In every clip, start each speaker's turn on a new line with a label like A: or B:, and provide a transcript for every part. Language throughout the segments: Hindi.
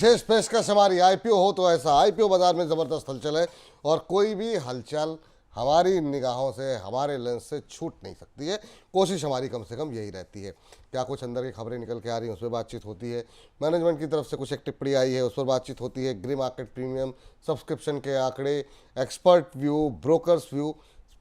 A: विशेष पेशकश हमारी आईपीओ हो तो ऐसा। आईपीओ बाजार में ज़बरदस्त हलचल है और कोई भी हलचल हमारी निगाहों से, हमारे लेंस से छूट नहीं सकती है। कोशिश हमारी कम से कम यही रहती है। क्या कुछ अंदर की खबरें निकल के आ रही हैं उस पर बातचीत होती है, मैनेजमेंट की तरफ से कुछ एक टिप्पणी आई है उस पर बातचीत होती है, ग्रे मार्केट प्रीमियम, सब्सक्रिप्शन के आंकड़े, एक्सपर्ट व्यू, ब्रोकर्स व्यू,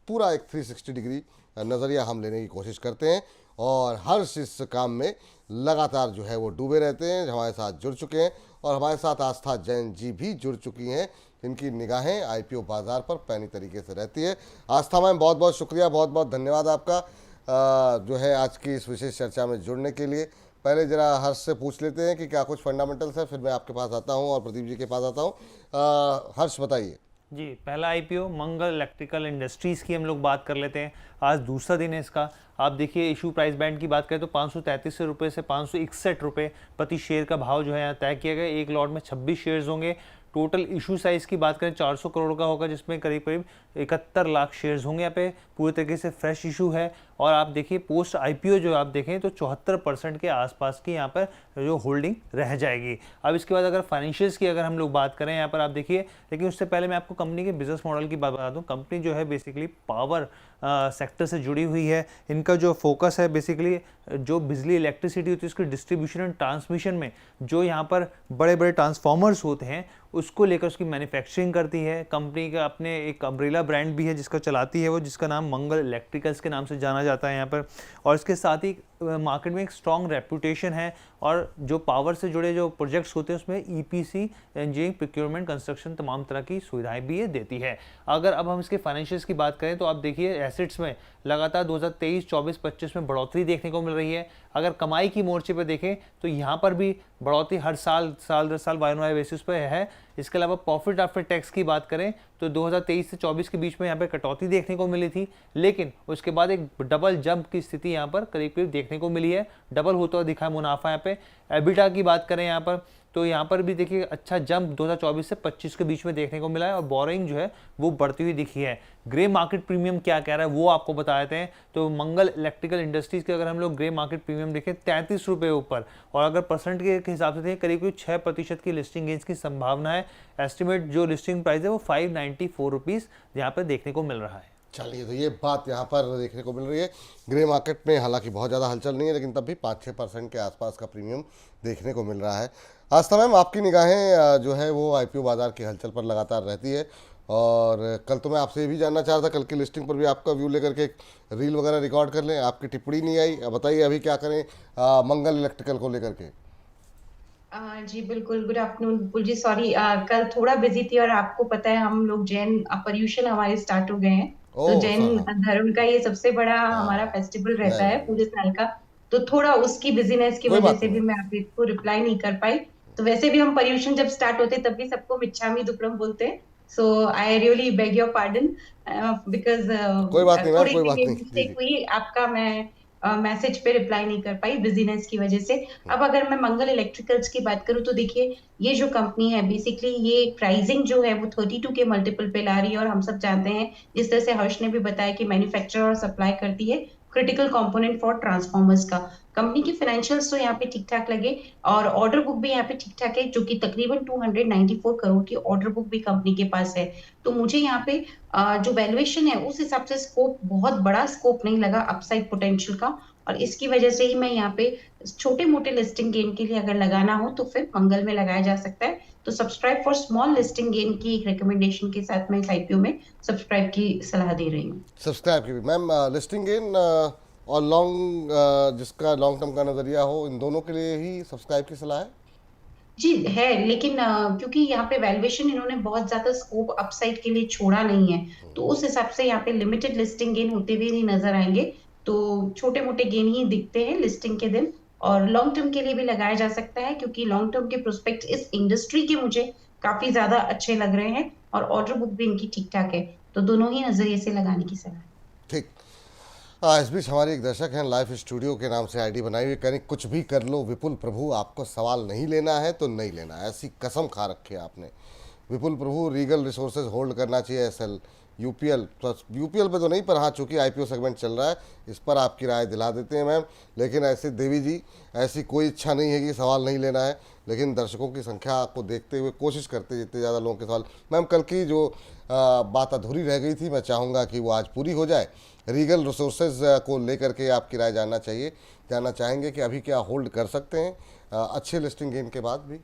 A: पूरा एक 360 डिग्री नज़रिया हम लेने की कोशिश करते हैं और हर इस काम में लगातार जो है वो डूबे रहते हैं। हमारे साथ जुड़ चुके हैं और हमारे साथ आस्था जैन जी भी जुड़ चुकी हैं, जिनकी निगाहें आईपीओ बाजार पर पैनी तरीके से रहती है। आस्था मैम, बहुत बहुत शुक्रिया, बहुत बहुत धन्यवाद आपका जो है आज की इस विशेष चर्चा में जुड़ने के लिए। पहले जरा हर्ष से पूछ लेते हैं कि क्या कुछ फंडामेंटल्स है, फिर मैं आपके पास आता हूं और प्रदीप जी के पास आता हूं। हर्ष बताइए
B: जी। पहला आईपीओ मंगल इलेक्ट्रिकल इंडस्ट्रीज़ की हम लोग बात कर लेते हैं। आज दूसरा दिन है इसका। आप देखिए इशू प्राइस बैंड की बात करें तो 533 रुपये से 561 रुपये प्रति शेयर का भाव जो है यहाँ तय किया गया। एक लॉट में 26 शेयर्स होंगे। टोटल इशू साइज़ की बात करें 400 करोड़ का होगा, जिसमें करीब करीब 71 लाख शेयर्स होंगे। यहाँ पे पूरे तरीके से फ्रेश इशू है। और आप देखिए पोस्ट आईपीओ जो आप देखें तो 74% के आसपास की यहाँ पर जो होल्डिंग रह जाएगी। अब इसके बाद अगर फाइनेंशियल्स की अगर हम लोग बात करें यहाँ पर आप देखिए, लेकिन उससे पहले मैं आपको कंपनी के बिजनेस मॉडल की बात बता दूँ। कंपनी जो है बेसिकली पावर सेक्टर से जुड़ी हुई है। इनका जो फोकस है बेसिकली जो बिजली इलेक्ट्रिसिटी होती है उसकी डिस्ट्रीब्यूशन एंड ट्रांसमिशन में जो यहाँ पर बड़े बड़े ट्रांसफॉर्मर्स होते हैं उसको लेकर उसकी मैन्युफैक्चरिंग करती है। कंपनी का अपने एक अम्ब्रेला ब्रांड भी है जिसका चलाती है वो, जिसका नाम मंगल इलेक्ट्रिकल्स के नाम से जाना जाता है यहाँ पर। और इसके साथ ही मार्केट में एक स्ट्रॉन्ग रेपुटेशन है और जो पावर से जुड़े जो प्रोजेक्ट्स होते हैं उसमें ईपीसी, इंजीनियरिंग, प्रोक्योरमेंट, कंस्ट्रक्शन तमाम तरह की सुविधाएं भी ये देती है। अगर अब हम इसके फाइनेंशियल्स की बात करें तो आप देखिए एसेट्स में लगातार 2023, 24, 25 में बढ़ोतरी देखने को मिल रही है। अगर कमाई की मोर्चे पर देखें तो यहाँ पर भी बढ़ोतरी हर साल दर साल वाई बेसिस पर है। इसके अलावा प्रॉफिट आफ्टर टैक्स की बात करें तो 2023 से 24 के बीच में यहाँ पे कटौती देखने को मिली थी, लेकिन उसके बाद एक डबल जंप की स्थिति यहाँ पर करीब करीब देखने को मिली है। डबल होता हुआ दिखा है मुनाफा यहाँ पे। एबिटा की बात करें यहाँ पर तो यहाँ पर भी देखिए अच्छा जंप 2024 से 25 के बीच में देखने को मिला है और बोरिंग जो है वो बढ़ती हुई दिखी है। ग्रे मार्केट प्रीमियम क्या कह रहा है वो आपको बता देते हैं। तो मंगल इलेक्ट्रिकल इंडस्ट्रीज के अगर हम लोग ग्रे मार्केट प्रीमियम देखें 33 रुपये ऊपर, और अगर परसेंट के हिसाब से देखें करीब करीब 6% की लिस्टिंग गेंस की संभावना है। एस्टिमेट जो लिस्टिंग प्राइस है वो 594 रुपीज़ यहाँ पर देखने को मिल रहा है।
A: चलिए, तो ये बात यहाँ पर देखने को मिल रही है। ग्रे मार्केट में हालांकि बहुत ज़्यादा हलचल नहीं है, लेकिन तब भी 5-6% के आसपास का प्रीमियम देखने को मिल रहा है। आस्था मैम, आपकी निगाहें जो है वो आईपीओ बाजार की हलचल पर लगातार रहती है और कल तो मैं आपसे ये भी जानना चाह रहा था, कल की लिस्टिंग पर भी आपका व्यू लेकर के एक रील वगैरह रिकॉर्ड कर लें, आपकी टिप्पणी नहीं आई। बताइए अभी क्या करें मंगल इलेक्ट्रिकल को लेकर के।
C: जी बिल्कुल। गुड आफ्टरनून विपुल जी। सॉरी, कल थोड़ा बिजी थी और आपको पता है हम लोग जैन पर्यूषण हमारे स्टार्ट हो गए हैं, तो जैन धर्म का ये सबसे बड़ा हमारा फेस्टिवल रहता है पूरे साल का। तो थोड़ा उसकी बिजीनेस की वजह से भी मैं आपको रिप्लाई नहीं कर पाई। तो वैसे भी हम पर्यूषण जब स्टार्ट होते तब भी सबको मिच्छामी दुक्कड़म बोलते हैं। So I really beg your pardon because थोड़ी मिस्टेक हुई। आपका मैं मैसेज पे रिप्लाई नहीं कर पाई बिजीनेस की वजह से। अब अगर मैं मंगल इलेक्ट्रिकल्स की बात करूं तो देखिए ये जो कंपनी है बेसिकली ये प्राइसिंग जो है वो 32 के मल्टीपल पे ला रही है। और हम सब जानते हैं जिस तरह से हर्ष ने भी बताया कि मैन्युफैक्चर और सप्लाई करती है क्रिटिकल कंपोनेंट फॉर ट्रांसफॉर्मर्स का। कंपनी की फाइनेंशियल्स तो यहाँ पे ठीक ठाक लगे और ऑर्डर बुक भी यहाँ पे ठीक ठाक है, जो कि तकरीबन 294 करोड़ की ऑर्डर बुक भी कंपनी के पास है। तो मुझे यहाँ पे जो वैल्यूएशन है उस हिसाब से स्कोप, बहुत बड़ा स्कोप नहीं लगा अपसाइड पोटेंशियल का, और इसकी वजह से ही मैं यहाँ पे छोटे मोटे लिस्टिंग गेन के लिए अगर लगाना हो तो फिर मंगल में लगाया जा सकता है। तो subscribe for small listing gain की एक रिकमेंडेशन के साथ मैं इस आईपीओ में सब्सक्राइब की सलाह दे रही हूँ।
A: सब्सक्राइब की भी मैम, लिस्टिंग गेन और लॉन्ग जिसका लॉन्ग टर्म का नजरिया हो, इन दोनों के लिए ही सब्सक्राइब की सलाह है
C: जी है, लेकिन क्योंकि यहाँ पे वैल्यूएशन इन्होंने बहुत ज्यादा स्कोप अपसाइड के लिए छोड़ा नहीं है, तो उस हिसाब से यहाँ पे लिमिटेड लिस्टिंग गेन होते हुए नहीं नजर आएंगे। तो छोटे मोटे गेन ही दिखते हैं लिस्टिंग के दिन, और लॉन्ग टर्म के लिए भी लगाया जा सकता है क्योंकि लॉन्ग टर्म के प्रोस्पेक्ट इस इंडस्ट्री के मुझे काफी ज्यादा अच्छे लग रहे हैं और ऑर्डर बुक भी इनकी ठीक ठाक है। तो दोनों ही नजरिए से लगाने की सलाह।
A: ठीक। इस बीच हमारे एक दर्शक हैं, लाइव स्टूडियो के नाम से आईडी बनाई हुई, कहीं कुछ भी कर लो विपुल प्रभु, आपको सवाल नहीं लेना है तो नहीं लेना, ऐसी कसम खा रखी है आपने। विपुल प्रभु, रीगल रिसोर्सेज होल्ड करना चाहिए एसएल, यूपीएल प्लस यूपीएल पे तो नहीं, पर हाँ चूँकि आईपीओ सेगमेंट चल रहा है इस पर आपकी राय दिला देते हैं मैम। लेकिन ऐसे देवी जी, ऐसी कोई इच्छा नहीं है कि सवाल नहीं लेना है, लेकिन दर्शकों की संख्या को देखते हुए कोशिश करते जितने ज़्यादा लोगों के सवाल। मैम कल की जो बात अधूरी रह गई थी, मैं चाहूँगा कि वो आज पूरी हो जाए। रीगल रिसोर्सेज को लेकर के आपकी राय जानना चाहेंगे कि अभी क्या होल्ड कर सकते हैं अच्छे लिस्टिंग गेन के बाद भी?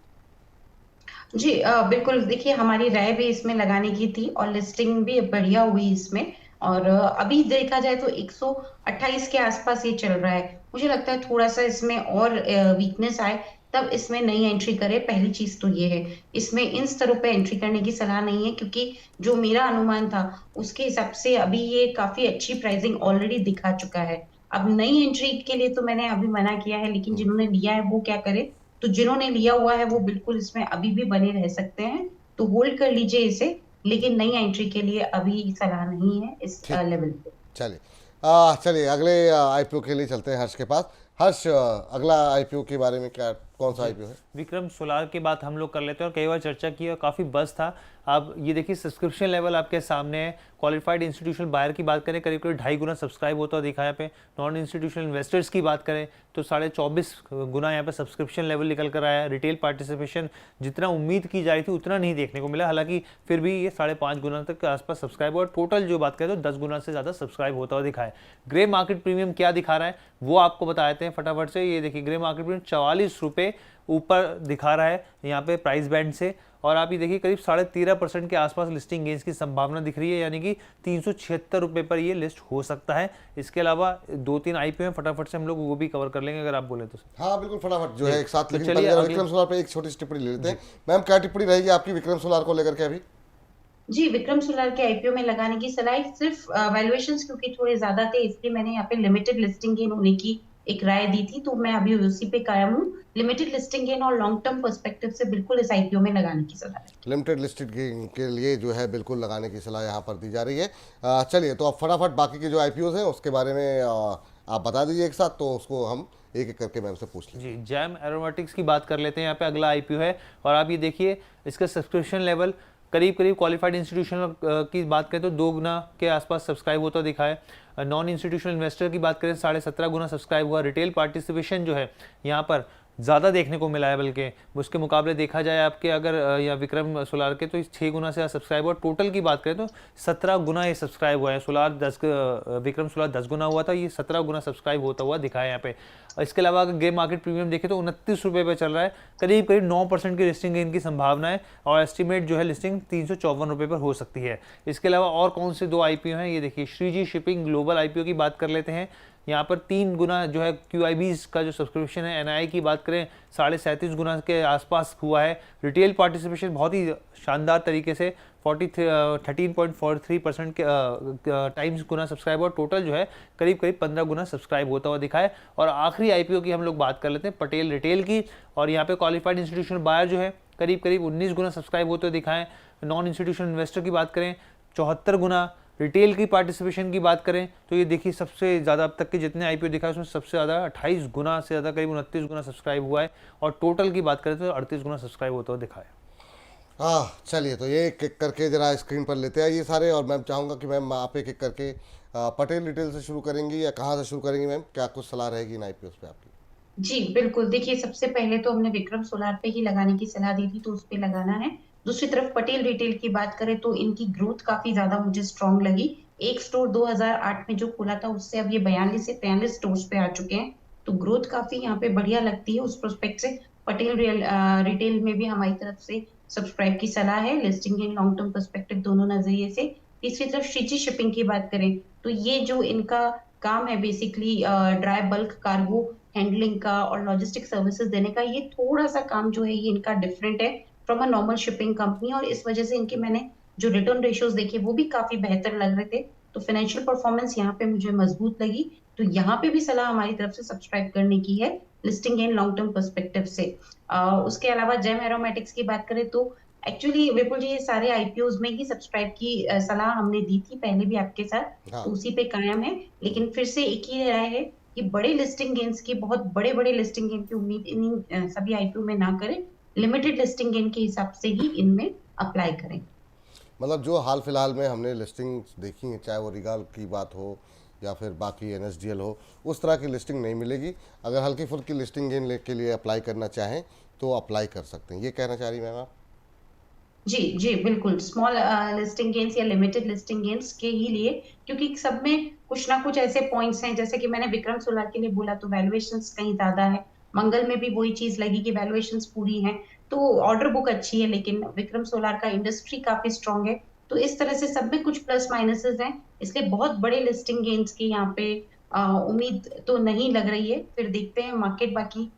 C: जी बिल्कुल, देखिए हमारी राय भी इसमें लगाने की थी और लिस्टिंग भी बढ़िया हुई इसमें। और अभी देखा जाए तो 128 के आसपास ये चल रहा है। मुझे लगता है थोड़ा सा इसमें और वीकनेस आए तब इसमें नई एंट्री करे। पहली चीज तो ये है, इसमें इन स्तरों पे एंट्री करने की सलाह नहीं है, क्योंकि जो मेरा अनुमान था उसके हिसाब से अभी ये काफी अच्छी प्राइसिंग ऑलरेडी दिखा चुका है। अब नई एंट्री के लिए तो मैंने अभी मना किया है, लेकिन जिन्होंने लिया है वो क्या करे। तो जिन्होंने लिया हुआ है वो बिल्कुल इसमें अभी भी बने रह सकते हैं, तो होल्ड कर लीजिए इसे। लेकिन नई एंट्री के लिए अभी सलाह नहीं है इस
A: ठीक,
C: लेवल पे।
A: चलिए चलिए अगले आईपीओ के लिए चलते हैं हर्ष के पास। हर्ष, अगला आईपीओ के बारे में क्या, कौन सा आईपीओ है?
B: विक्रम सोलार की बात हम लोग कर लेते हैं और कई बार चर्चा की और काफ़ी बज़ था। आप ये देखिए सब्सक्रिप्शन लेवल आपके सामने है। क्वालिफाइड इंस्टीट्यूशनल बायर की बात करें करीब करीब 2.5 गुना सब्सक्राइब होता दिखा है यहाँ पे। नॉन इंस्टीट्यूशनल इन्वेस्टर्स की बात करें तो 24.5 गुना यहाँ पे सब्सक्रिप्शन लेवल निकल कर आया है। रिटेल पार्टिसिपेशन जितना उम्मीद की जा रही थी उतना नहीं देखने को मिला, हालांकि फिर भी ये 5.5 गुना तक के आसपास सब्सक्राइब, और टोटल जो बात करें तो 10 गुना से ज़्यादा सब्सक्राइब होता हुआ दिखा है। ग्रे मार्केट प्रीमियम क्या दिखा रहा है वो आपको बता देते हैं फटाफट से। ये देखिए ग्रे मार्केट प्रीमियम 44 रुपये ऊपर दिखा रहा है यहाँ पे प्राइस बैंड से, और आप ये देखिए करीब 13.5% के आसपास लिस्टिंग गेंस की संभावना दिख रही है, यानी कि 376 रुपये पर ये लिस्ट हो सकता है। इसके अलावा 2-3 आईपीओ में फटाफट से हम लोग वो भी कवर कर लेंगे अगर आप बोले तो।
A: हाँ बिल्कुल, फटाफट जो है एक साथ।
B: तो
A: लेकिन
B: चलिए
A: पहले विक्रम सोलार पे एक छोटी सी टिप्पणी ले लेते हैं। मैम क्या टिप्पणी रहेगी आपकी विक्रम सोलार को लेकर के अभी?
C: जी, विक्रम सोलार के आईपीओ में लगाने की सलाह सिर्फ वैल्यूएशंस क्योंकि थोड़े ज्यादा थे, इसलिए मैंने यहाँ पे लिमिटेड लिस्टिंग गेन होने की एक राय दी थी। तो मैं अभी उसी पे कायम हूँ। लिमिटेड लिस्टिंग गेन और लॉन्ग टर्म पर्सपेक्टिव से बिल्कुल इस आईपीओ में लगाने की सलाह है।
A: लिमिटेड लिस्टेड के लिए जो है बिल्कुल लगाने की सलाह यहाँ पर दी जा रही है। चलिए तो अब फटाफट बाकी के जो आईपीओ हैं उसके बारे में आप बता दीजिए एक साथ, तो उसको हम एक एक करके मैम से पूछ लें।
B: जी, जैम एरोमेटिक्स की बात कर लेते हैं। यहाँ पे अगला आईपीओ है और आप ये देखिए इसका सब्सक्रिप्शन लेवल करीब करीब क्वालिफाइड इंस्टीट्यूशनल की बात करें तो 2 गुना के आसपास सब्सक्राइब होता दिखा है। नॉन इंस्टीट्यूशनल इन्वेस्टर की बात करें 17.5 गुना सब्सक्राइब हुआ। रिटेल पार्टिसिपेशन जो है यहाँ पर ज़्यादा देखने को मिला है, बल्कि उसके मुकाबले देखा जाए आपके अगर या विक्रम सोलार के तो 6 गुना से सब्सक्राइब हुआ। टोटल की बात करें तो 17 गुना ये सब्सक्राइब हुआ है। विक्रम सोलार 10 गुना हुआ था, ये 17 गुना सब्सक्राइब होता हुआ दिखा है यहाँ पे। इसके अलावा अगर ग्रे मार्केट प्रीमियम देखें तो 29 रुपये पे चल रहा है। करीब करीब 9% की लिस्टिंग गेन की संभावना है और एस्टिमेट जो है लिस्टिंग 354 रुपये पर हो सकती है। इसके अलावा और कौन से 2 आईपीओ हैं, ये देखिए श्रीजी शिपिंग ग्लोबल आईपीओ की बात कर लेते हैं। यहाँ पर 3 गुना जो है क्यूआईबीज का जो सब्सक्रिप्शन है। एनआई की बात करें 37.5 गुना के आसपास हुआ है। रिटेल पार्टिसिपेशन बहुत ही शानदार तरीके से 13.43% के टाइम्स गुना सब्सक्राइब और टोटल जो है करीब करीब 15 गुना सब्सक्राइब होता हुआ दिखा है। और आखिरी आईपीओ की हम लोग बात कर लेते हैं पटेल रिटेल की, और यहाँ पे क्वालिफाइड इंस्टीट्यूशनल बायर जो है करीब करीब 19 गुना सब्सक्राइब होते हुए दिखाएं। नॉन इंस्टीट्यूशनल इन्वेस्टर की बात करें 74 गुना। रिटेल की पार्टिसिपेशन की बात करें तो ये देखिए सबसे ज़्यादा अब तक के जितने आईपीओ दिखा है उसमें सबसे ज़्यादा 28 गुना से ज़्यादा करीब 29 गुना सब्सक्राइब हुआ है, और टोटल की बात करें तो 38 गुना सब्सक्राइब होता हुआ दिखा है।
A: हाँ चलिए तो ये एक एक करके जरा स्क्रीन पर लेते हैं ये सारे, और मैम चाहूँगा कि मैम आप एक एक करके पटेल रिटेल से शुरू करेंगी या कहाँ से शुरू करेंगी मैम? क्या कुछ सलाह रहेगी इन आईपीओ पे आपकी?
C: जी बिल्कुल, देखिए सबसे पहले तो हमने विक्रम सोलार पे ही लगाने की सलाह दी थी, तो उस पे लगाना है। दूसरी तरफ पटेल रिटेल की बात करें तो इनकी ग्रोथ काफी ज्यादा मुझे स्ट्रांग लगी। एक स्टोर 2008 में जो खुला था उससे अब ये 42 से 43 स्टोर्स पे आ चुके हैं, तो ग्रोथ काफी यहाँ पे बढ़िया लगती है। उस प्रोस्पेक्ट से पटेल रिटेल में भी हमारी तरफ से सब्सक्राइब की सलाह है, listing in long term perspective दोनों नजरिए से। तीसरी तरफ श्रीजी शिपिंग की बात करें तो ये जो इनका काम है basically dry bulk cargo handling का और लॉजिस्टिक सर्विसेज देने का, ये थोड़ा सा काम जो है ये इनका डिफरेंट है from a normal shipping company, और इस वजह से इनके मैंने जो रिटर्न रेशियोज देखे वो भी काफी बेहतर लग रहे थे। तो फाइनेंशियल परफॉर्मेंस यहाँ पे मुझे मजबूत लगी, तो यहाँ पे भी सलाह हमारी तरफ से सब्सक्राइब करने की है listing in long term perspective से। उसके अलावा जेम एरोमेटिक्स की बात करें तो एक्चुअली विपुल जी ये सारे आईपीओज में ही सब्सक्राइब की सलाह हमने दी थी पहले भी आपके साथ,
A: हाँ
C: तो उसी पे कायम है। लेकिन फिर से एक ही राय है कि बड़े लिस्टिंग गेन्स की, बहुत बड़े बड़े लिस्टिंग गेन की उम्मीद इन सभी आईपीओ में ना करें। लिमिटेड लिस्टिंग गेन के हिसाब से ही इनमें अप्लाई करें।
A: मतलब जो हाल फिलहाल में हमने लिस्टिंग देखी है, चाहे वो रिगाल की बात हो या फिर बाकी NSDL हो, उस तरह की लिस्टिंग नहीं मिलेगी। अगर हल्की फुल्की लिस्टिंग गेन के लिए अप्लाई करना चाहें तो अप्लाई कर सकते हैं, ये कहना चाह रही मैम आप?
C: जी जी बिल्कुल, स्मॉल लिस्टिंग गेन्स या लिमिटेड लिस्टिंग गेन्स के ही लिए, क्योंकि सब में कुछ ना कुछ ऐसे पॉइंट्स हैं, जैसे कि मैंने विक्रम सोलार के लिए बोला तो वैल्यूएशंस कहीं ज्यादा है, मंगल में भी वही चीज लगी कि वैल्यूएशंस पूरी हैं, तो ऑर्डर बुक अच्छी है, लेकिन विक्रम सोलार का इंडस्ट्री काफी स्ट्रांग है, तो इस तरह से सब में कुछ प्लस माइनसेस हैं, इसलिए बहुत बड़े लिस्टिंग गेन्स की यहाँ पे उम्मीद तो नहीं लग रही है। फिर देखते हैं मार्केट, बाकी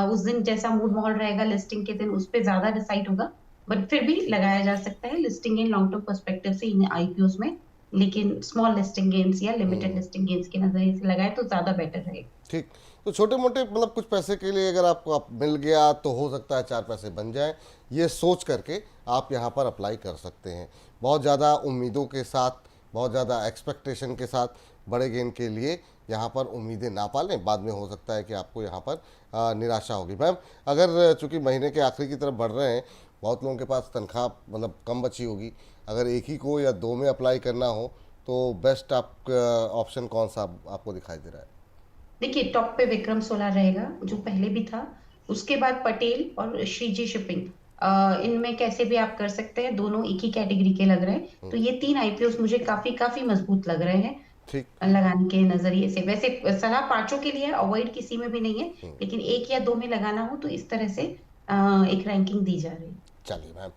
C: उस दिन जैसा मूड माहौल रहेगा लिस्टिंग के दिन, उस पर ज्यादा डिसाइड होगा, बट फिर भी लगाया जा सकता है listing in long term perspective से इन आईपीओस में, लेकिन स्मॉल लिस्टिंग गेन्स या लिमिटेड लिस्टिंग गेन्स के नजरिए से लगाए तो ज्यादा बेटर रहेगा।
A: ठीक। तो छोटे मोटे मतलब कुछ पैसे के लिए अगर आपको मिल गया तो हो सकता है 4 पैसे बन जाएं, ये सोच करके आप यहाँ पर अप्लाई कर सकते हैं। बहुत ज़्यादा उम्मीदों के साथ, बहुत ज़्यादा एक्सपेक्टेशन के साथ बड़े गेन के लिए यहाँ पर उम्मीदें ना पालें, बाद में हो सकता है कि आपको यहाँ पर निराशा होगी। मैम, अगर चूँकि महीने के आखिरी की तरफ बढ़ रहे हैं, बहुत लोगों के पास तनख्वाह मतलब कम बची होगी, अगर एक ही को या 2 में अप्लाई करना हो तो बेस्ट आप ऑप्शन कौन सा आपको दिखाई दे रहा है?
C: देखिए, टॉप पे विक्रम सोलार रहेगा जो पहले भी था, उसके बाद पटेल और श्रीजी शिपिंग, इनमें कैसे भी आप कर सकते हैं, दोनों एक ही कैटेगरी के लग रहे हैं, तो ये 3 आईपीओस मुझे काफी काफी मजबूत लग रहे हैं
A: ठीक।
C: लगाने के नजरिए से। वैसे सलाह पांचों के लिए, अवॉइड किसी में भी नहीं है, लेकिन एक या 2 में लगाना हो तो इस तरह से एक रैंकिंग दी जा रही है।
A: चलिए मैम,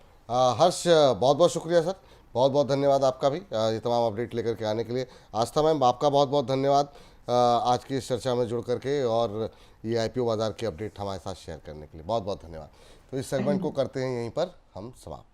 A: हर्ष, बहुत बहुत शुक्रिया सर, बहुत बहुत धन्यवाद आपका भी ये तमाम अपडेट लेकर के आने के लिए। आस्था मैम, आपका बहुत बहुत धन्यवाद आज की इस चर्चा में जुड़ करके और ये आईपीओ बाज़ार की अपडेट हमारे साथ शेयर करने के लिए, बहुत बहुत धन्यवाद। तो इस सेगमेंट को करते हैं यहीं पर हम समाप्त।